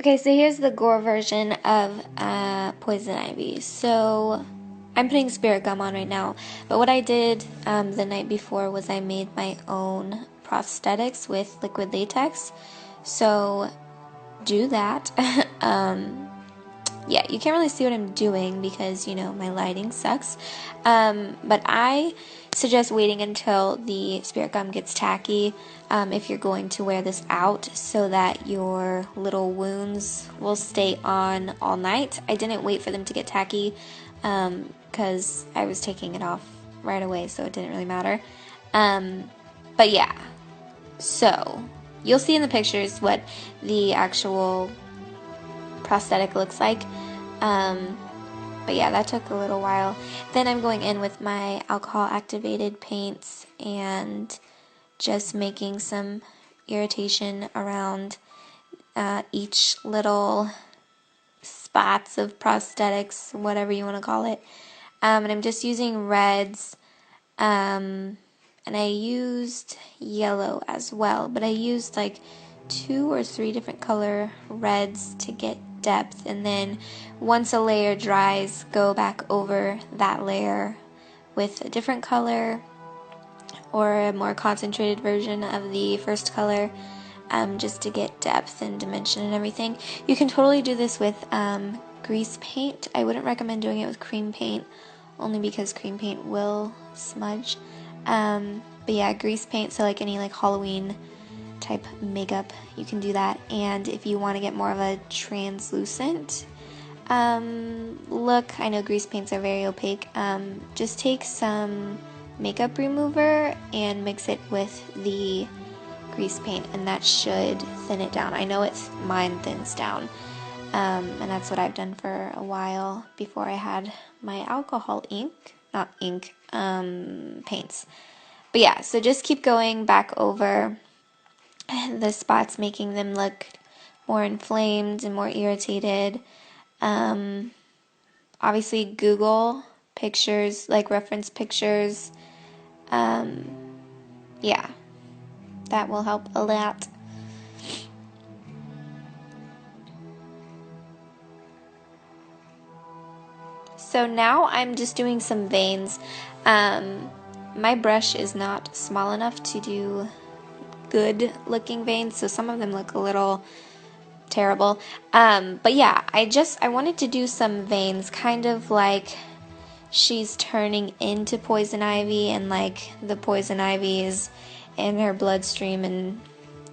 Okay, so here's the Gore version of poison ivy. So I'm putting spirit gum on right now, but what I did the night before was I made my own prosthetics with liquid latex. So do that. Yeah, you can't really see what I'm doing because, you know, my lighting sucks. But I suggest waiting until the spirit gum gets tacky if you're going to wear this out so that your little wounds will stay on all night. I didn't wait for them to get tacky because I was taking it off right away, so it didn't really matter. But yeah, so you'll see in the pictures what the actual prosthetic looks like. But yeah, that took a little while. Then I'm going in with my alcohol activated paints and just making some irritation around each little spots of prosthetics, whatever you want to call it. And I'm just using reds, and I used yellow as well, but I used like 2 or 3 different color reds to get depth, and then once a layer dries, go back over that layer with a different color or a more concentrated version of the first color, just to get depth and dimension and everything. You can totally do this with grease paint. I wouldn't recommend doing it with cream paint, only because cream paint will smudge. But yeah, grease paint, so like any like Halloween type makeup, you can do that. And if you want to get more of a translucent look, I know grease paints are very opaque, just take some makeup remover and mix it with the grease paint, and that should thin it down. I know mine thins down, and that's what I've done for a while before I had my alcohol paints. But yeah, so just keep going back over the spots, making them look more inflamed and more irritated. Obviously Google pictures, like reference pictures. Yeah, that will help a lot. So now I'm just doing some veins. My brush is not small enough to do good looking veins, so some of them look a little terrible. But yeah, I wanted to do some veins, kind of like she's turning into poison ivy, and like the poison ivy is in her bloodstream, and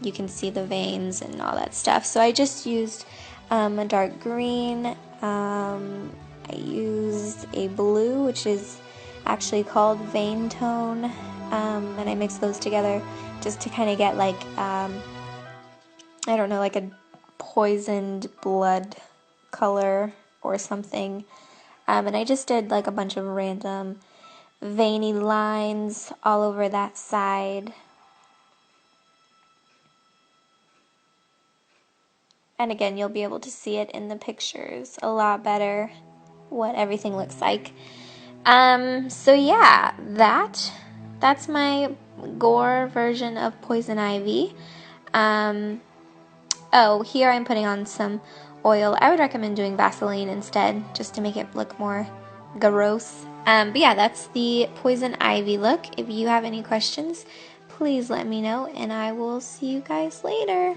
you can see the veins and all that stuff. So I just used a dark green. I used a blue, which is actually called vein tone, and I mixed those together just to kind of get like, I don't know, like a poisoned blood color or something. And I just did like a bunch of random veiny lines all over that side. And again, you'll be able to see it in the pictures a lot better, what everything looks like. So yeah, that's my Gore version of poison ivy. Oh, here I'm putting on some oil. I would recommend doing Vaseline instead, just to make it look more gross. But yeah, that's the poison ivy look. If you have any questions, please let me know, and I will see you guys later.